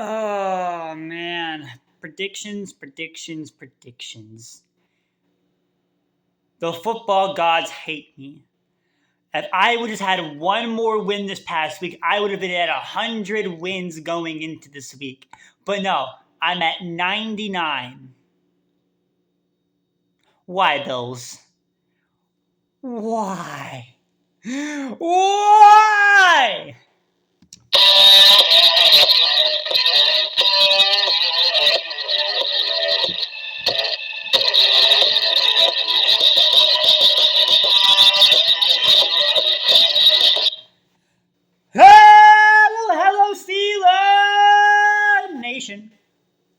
Oh, man. Predictions. The football gods hate me. If I would have had one more win this past week, I would have been at 100 wins going into this week. But no, I'm at 99. Why, Bills? Why? Why? Hello, Steelers Nation.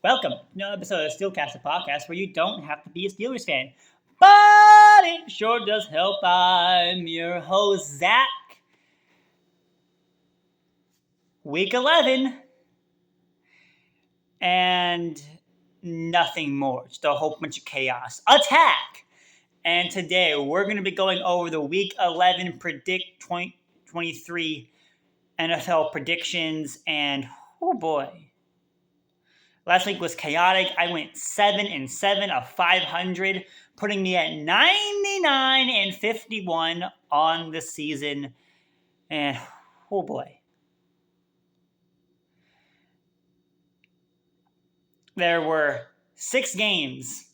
Welcome to another episode of Steelcast, a podcast where you don't have to be a Steelers fan, but it sure does help. I'm your host, Zach. Week 11, and nothing more. Just a whole bunch of chaos. Attack! And today we're going to be going over the Week 11 Predict 2023 NFL predictions, and oh boy. Last week was chaotic. I went 7-7 of 500, putting me at 99-51 on the season. And oh boy. There were 6 games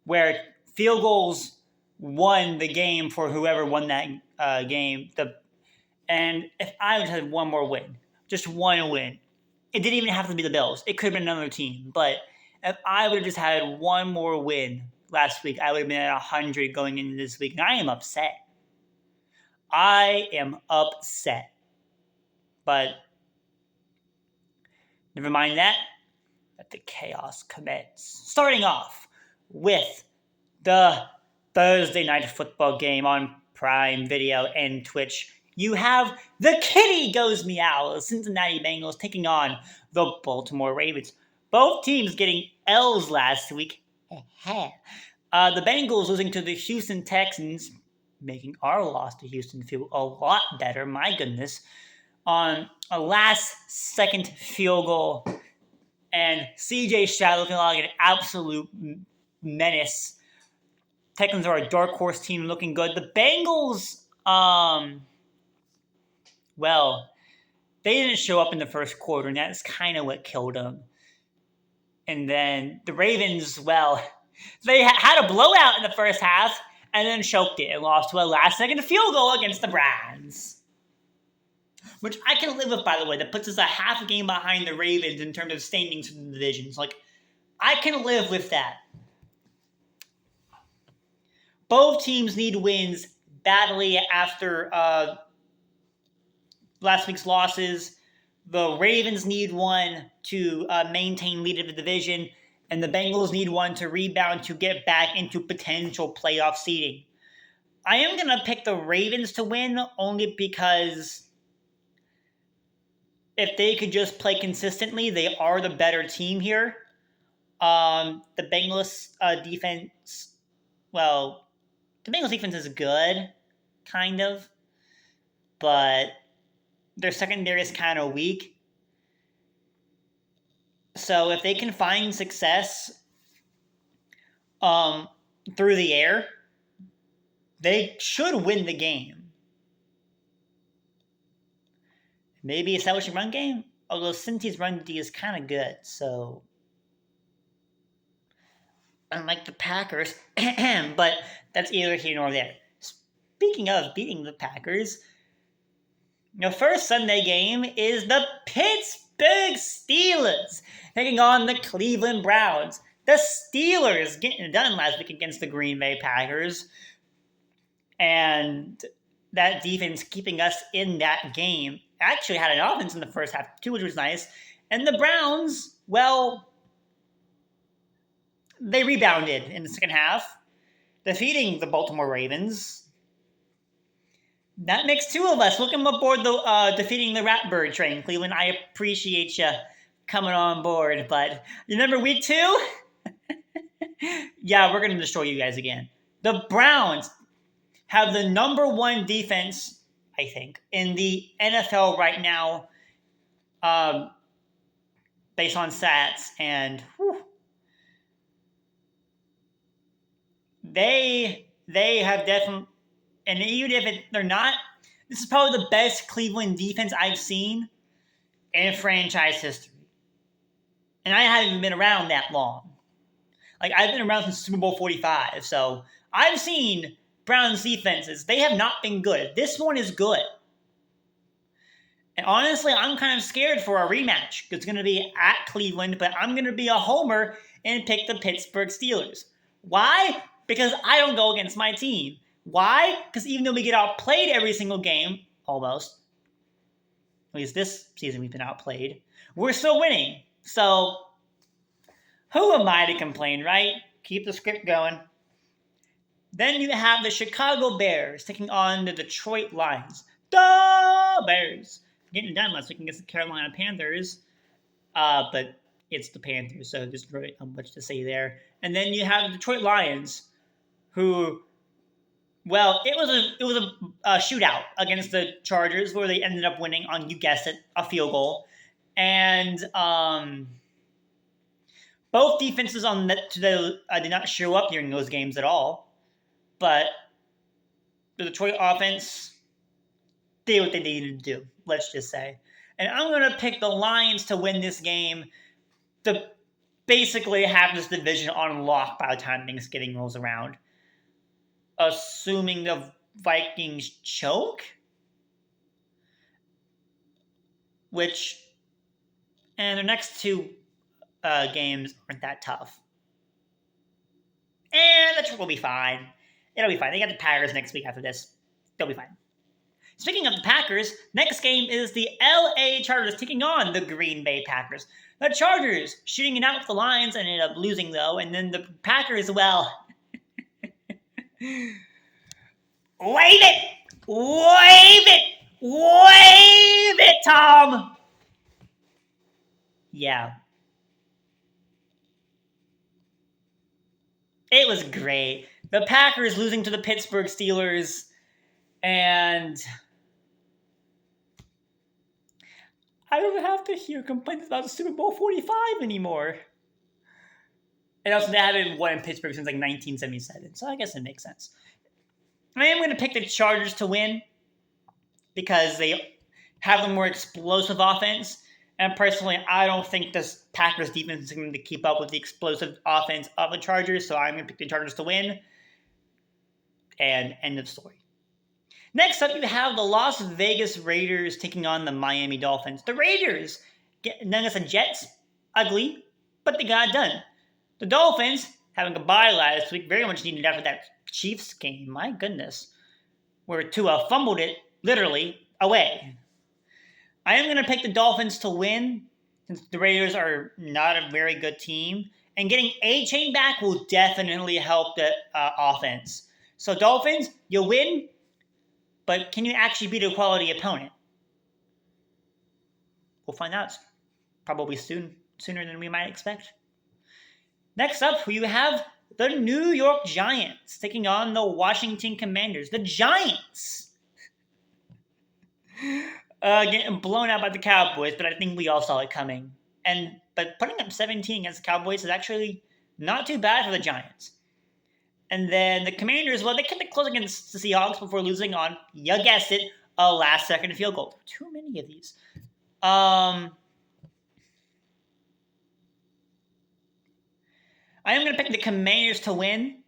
where field goals won the game for whoever won that game. And if I would have had one more win, just one win, it didn't even have to be the Bills. It could have been another team. But if I would have just had one more win last week, I would have been at 100 going into this week. And I am upset. But never mind that. Let the chaos commence. Starting off with the Thursday night football game on Prime Video and Twitch. You have the kitty goes meow, the Cincinnati Bengals taking on the Baltimore Ravens. Both teams getting L's last week. The Bengals losing to the Houston Texans, making our loss to Houston feel a lot better, my goodness, on a last-second field goal. And CJ Stroud looking like an absolute menace. Texans are a dark horse team looking good. The Bengals, well, they didn't show up in the first quarter, and that's kind of what killed them. And then the Ravens, well, they had a blowout in the first half and then choked it and lost to a last-second field goal against the Browns. Which I can live with, by the way. That puts us a half a game behind the Ravens in terms of standings in the divisions. I can live with that. Both teams need wins badly after last week's losses. The Ravens need one to maintain lead of the division, and the Bengals need one to rebound to get back into potential playoff seeding. I am going to pick the Ravens to win only because if they could just play consistently, they are the better team here. The Bengals defense, well, the Bengals defense is good, kind of, but their secondary is kind of weak. So if they can find success through the air, they should win the game. Maybe establishing run game, although Cincy's run D is kind of good, so unlike the Packers, but that's either here nor there. Speaking of beating the Packers, the first Sunday game is the Pittsburgh Steelers taking on the Cleveland Browns. The Steelers getting it done last week against the Green Bay Packers, and that defense keeping us in that game. Actually had an offense in the first half too, which was nice. And the Browns, well, they rebounded in the second half, defeating the Baltimore Ravens. That makes 2 of us. Welcome aboard the defeating the Ratbird train, Cleveland. I appreciate you coming on board. But remember week 2? Yeah, we're going to destroy you guys again. The Browns have the number 1 defense, I think, in the NFL right now. based on stats, and they have definitely, and even if they're not, this is probably the best Cleveland defense I've seen in franchise history. And I haven't even been around that long. Like, I've been around since Super Bowl 45, so I've seen Browns defenses. They have not been good. This one is good. And honestly, I'm kind of scared for a rematch. It's going to be at Cleveland, but I'm going to be a homer and pick the Pittsburgh Steelers. Why? Because I don't go against my team. Why? Because even though we get outplayed every single game, almost, at least this season we've been outplayed, we're still winning. So, who am I to complain, right? Keep the script going. Then you have the Chicago Bears taking on the Detroit Lions. The Bears! Getting done last week against the Carolina Panthers. But it's the Panthers, so there's really not much to say there. And then you have the Detroit Lions, who, well, it was a shootout against the Chargers, where they ended up winning on, you guessed it, a field goal. And both defenses on did not show up during those games at all. But the Detroit offense did what they needed to do, let's just say. And I'm going to pick the Lions to win this game, to basically have this division on lock by the time Thanksgiving rolls around. Assuming the Vikings choke? And their next two games aren't that tough. And the Detroit will be fine. It'll be fine. They got the Packers next week after this. They'll be fine. Speaking of the Packers, next game is the LA Chargers taking on the Green Bay Packers. The Chargers shooting it out with the Lions and ended up losing, though. And then the Packers, well, wave it! Wave it! Wave it, Tom! Yeah. It was great. The Packers losing to the Pittsburgh Steelers, and I don't have to hear complaints about the Super Bowl 45 anymore. And also, they haven't won in Pittsburgh since like 1977, so I guess it makes sense. I am going to pick the Chargers to win because they have the more explosive offense. And personally, I don't think this Packers defense is going to keep up with the explosive offense of the Chargers, so I'm going to pick the Chargers to win. And end of story. Next up, you have the Las Vegas Raiders taking on the Miami Dolphins. The Raiders getting against the Jets, ugly, but they got it done. The Dolphins, having a bye last week, very much needed after that Chiefs game. My goodness. Where Tua fumbled it, literally, away. I am going to pick the Dolphins to win, since the Raiders are not a very good team. And getting A-Chain back will definitely help the offense. So Dolphins, you win, but can you actually beat a quality opponent? We'll find out probably sooner than we might expect. Next up, you have the New York Giants taking on the Washington Commanders. The Giants getting blown out by the Cowboys, but I think we all saw it coming. But putting up 17 against the Cowboys is actually not too bad for the Giants. And then the Commanders, well, they kept it close against the Seahawks before losing on, you guessed it, a last-second field goal. Too many of these. I am going to pick the Commanders to win,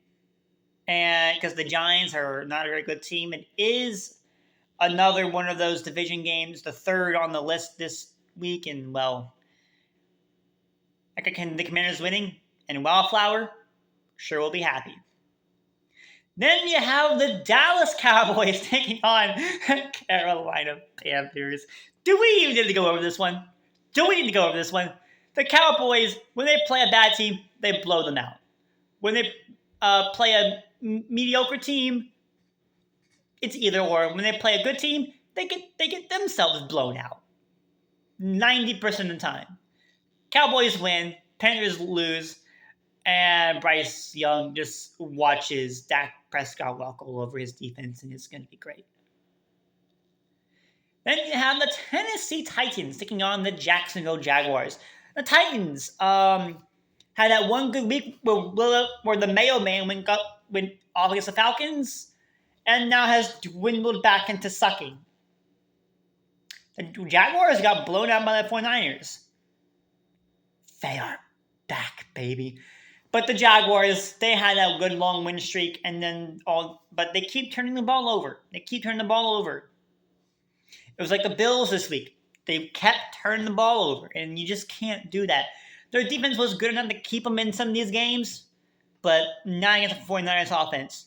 and because the Giants are not a very good team. It is another one of those division games, the third on the list this week, and, well, the Commanders winning, and Wildflower sure will be happy. Then you have the Dallas Cowboys taking on Carolina Panthers. Do we even need to go over this one? The Cowboys, when they play a bad team, they blow them out. When they play a mediocre team, it's either or. When they play a good team, they get themselves blown out. 90% of the time. Cowboys win, Panthers lose, and Bryce Young just watches Dak Prescott walk all over his defense, and it's going to be great. Then you have the Tennessee Titans taking on the Jacksonville Jaguars. The Titans had that one good week where the Mayo Man went off against the Falcons, and now has dwindled back into sucking. The Jaguars got blown out by the 49ers. They are back, baby. But the Jaguars, they had that good long win streak, but they keep turning the ball over. It was like the Bills this week. They kept turning the ball over, and you just can't do that. Their defense was good enough to keep them in some of these games, but not against the 49ers offense.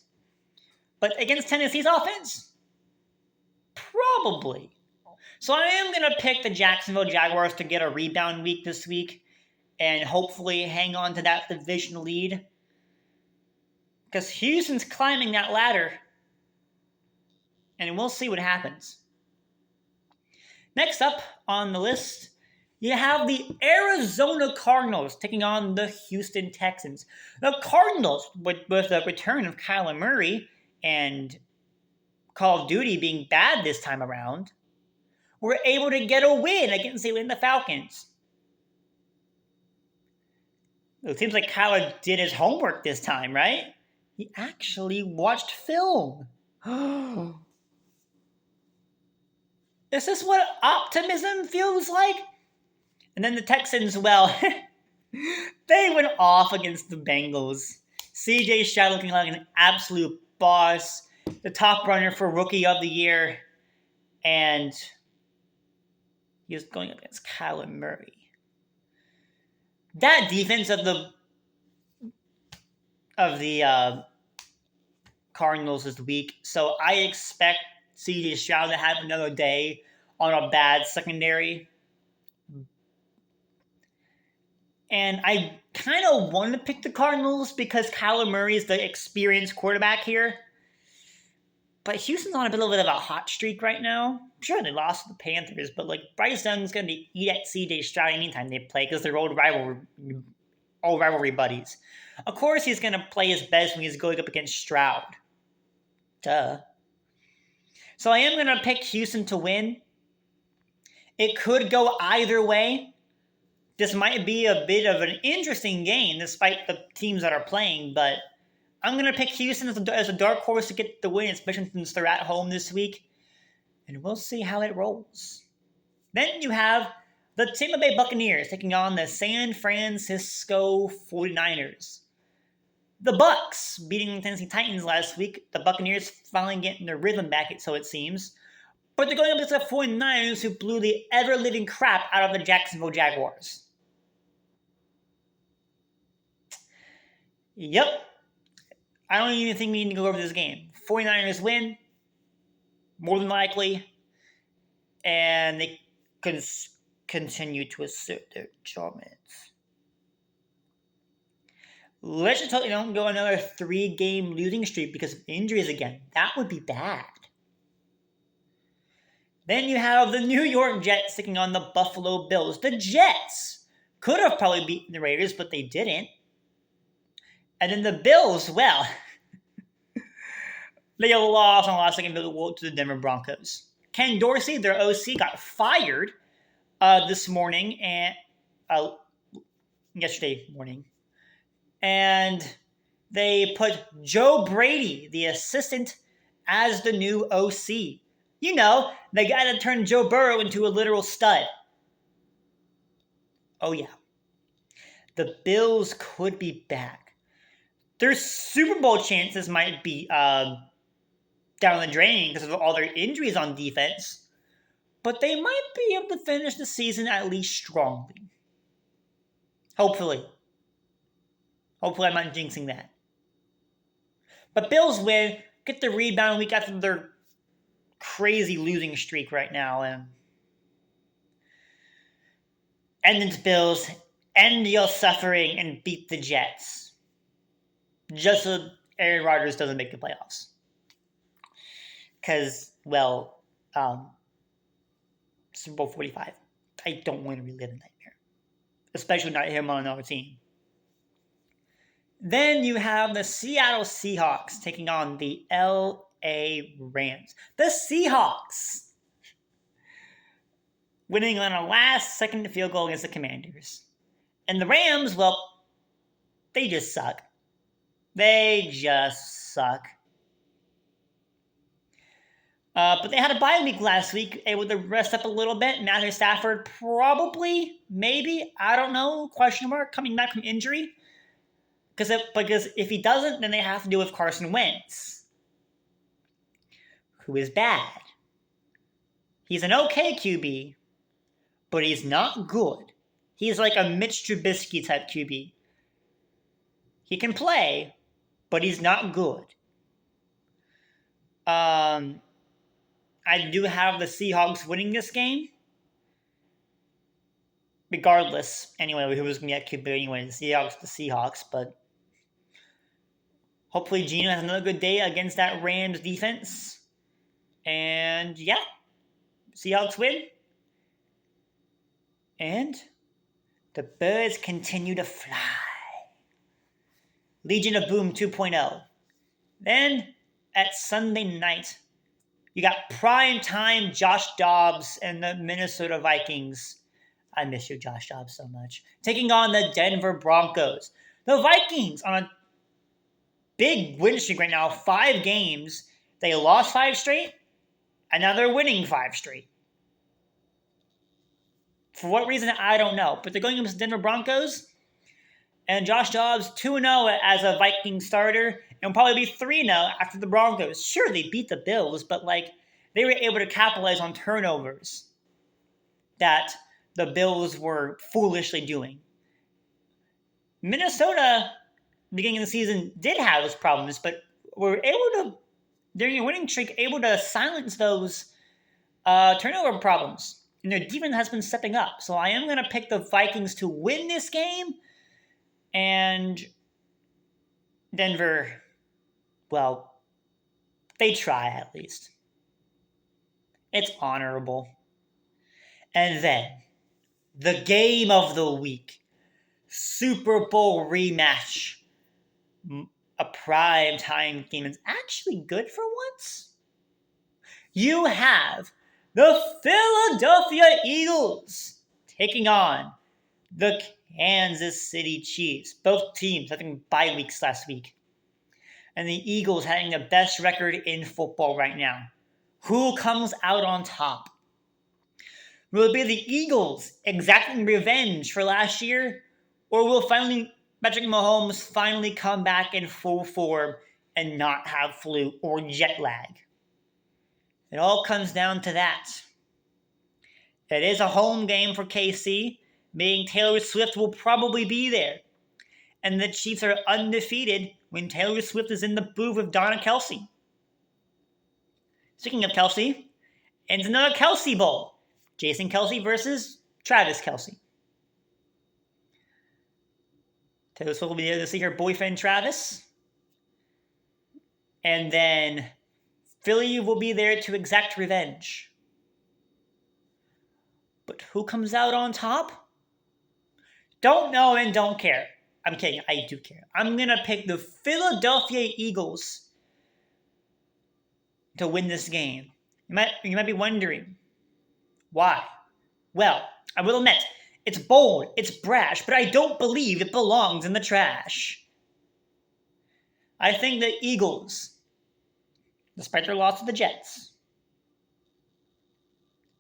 But against Tennessee's offense, probably. So I am going to pick the Jacksonville Jaguars to get a rebound week this week and hopefully hang on to that division lead. Because Houston's climbing that ladder, and we'll see what happens. Next up on the list, you have the Arizona Cardinals taking on the Houston Texans. The Cardinals, with the return of Kyler Murray and Call of Duty being bad this time around, were able to get a win against the Atlanta Falcons. It seems like Kyler did his homework this time, right? He actually watched film. Is this what optimism feels like? And then the Texans, well, they went off against the Bengals. CJ Stroud looking like an absolute boss, the top runner for Rookie of the Year, and he was going up against Kyler Murray. That defense of the Cardinals is weak, so I expect CJ Stroud to have another day on a bad secondary. And I kind of want to pick the Cardinals because Kyler Murray is the experienced quarterback here. But Houston's on a bit of a hot streak right now. I'm sure they lost to the Panthers, but Bryce Young's going to eat at CJ Stroud anytime they play because they're old rivalry buddies. Of course, he's going to play his best when he's going up against Stroud. Duh. So I am going to pick Houston to win. It could go either way. This might be a bit of an interesting game despite the teams that are playing, but I'm going to pick Houston as a dark horse to get the win, especially since they're at home this week. And we'll see how it rolls. Then you have the Tampa Bay Buccaneers taking on the San Francisco 49ers. The Bucs beating the Tennessee Titans last week. The Buccaneers finally getting their rhythm back, so it seems. But they're going up against the 49ers who blew the ever-living crap out of the Jacksonville Jaguars. Yep. I don't even think we need to go over this game. 49ers win, more than likely, and they could continue to assert their dominance. Let's just hope they don't go another 3-game losing streak because of injuries again. That would be bad. Then you have the New York Jets taking on the Buffalo Bills. The Jets could have probably beaten the Raiders, but they didn't. And then the Bills, well, they lost on the last second to the Denver Broncos. Ken Dorsey, their OC, got fired this morning and yesterday morning. And they put Joe Brady, the assistant, as the new OC. You know, they got to turn Joe Burrow into a literal stud. Oh, yeah. The Bills could be back. Their Super Bowl chances might be down the drain because of all their injuries on defense. But they might be able to finish the season at least strongly. Hopefully. Hopefully I'm not jinxing that. But Bills win, get the rebound week after their crazy losing streak right now. And end the Bills, end your suffering, and beat the Jets. Just so Aaron Rodgers doesn't make the playoffs. Because, well, Super Bowl 45. I don't want to relive a nightmare. Especially not him on another team. Then you have the Seattle Seahawks taking on the L.A. Rams. The Seahawks! Winning on a last-second field goal against the Commanders. And the Rams, well, they just suck. They just suck. But they had a bye week last week, able to rest up a little bit. Matthew Stafford probably, maybe, I don't know, question mark, coming back from injury. Because if he doesn't, then they have to do with Carson Wentz, who is bad. He's an okay QB, but he's not good. He's like a Mitch Trubisky type QB. He can play, but he's not good. I do have the Seahawks winning this game. Regardless, anyway, who was going to get QB anyway, the Seahawks, but hopefully Geno has another good day against that Rams defense. And yeah, Seahawks win. And the birds continue to fly. Legion of Boom 2.0. Then, at Sunday night, you got primetime Josh Dobbs and the Minnesota Vikings. I miss you, Josh Dobbs, so much. Taking on the Denver Broncos. The Vikings on a big win streak right now, 5 games. They lost 5 straight, and now they're winning 5 straight. For what reason, I don't know. But they're going against the Denver Broncos. And Josh Dobbs 2-0 as a Viking starter. And will probably be 3-0 after the Broncos. Sure, they beat the Bills, but they were able to capitalize on turnovers that the Bills were foolishly doing. Minnesota, beginning of the season, did have those problems, but were able to, during a winning streak, able to silence those turnover problems. And their defense has been stepping up. So I am going to pick the Vikings to win this game. And Denver, well, they try at least. It's honorable. And then, the game of the week. Super Bowl rematch. A prime time game. It's actually good for once. You have the Philadelphia Eagles taking on the Kansas City Chiefs. Both teams having bye weeks last week. And the Eagles having the best record in football right now. Who comes out on top? Will it be the Eagles exacting revenge for last year? Or will Patrick Mahomes finally come back in full form and not have flu or jet lag? It all comes down to that. It is a home game for KC, meaning Taylor Swift will probably be there. And the Chiefs are undefeated when Taylor Swift is in the booth with Donna Kelce. Speaking of Kelce, it's another Kelce Bowl. Jason Kelce versus Travis Kelce. Taylor Swift will be there to see her boyfriend Travis. And then Philly will be there to exact revenge. But who comes out on top? Don't know and don't care. I'm kidding, I do care. I'm going to pick the Philadelphia Eagles to win this game. You might be wondering, why? Well, I will admit, it's bold, it's brash, but I don't believe it belongs in the trash. I think the Eagles, despite their loss to the Jets,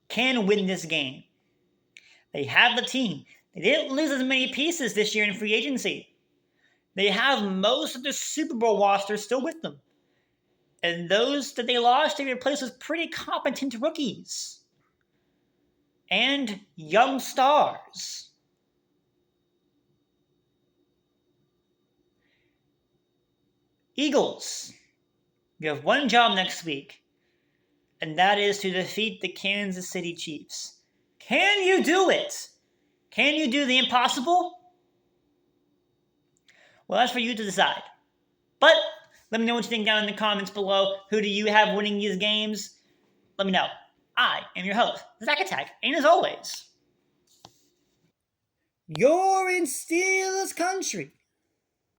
can win this game. They have the team. They didn't lose as many pieces this year in free agency. They have most of the Super Bowl roster still with them. And those that they lost, they replaced with pretty competent rookies. And young stars. Eagles, you have one job next week, and that is to defeat the Kansas City Chiefs. Can you do it? Can you do the impossible? Well, that's for you to decide. But let me know what you think down in the comments below. Who do you have winning these games? Let me know. I am your host, Zach Attack, and as always, you're in Steelers country.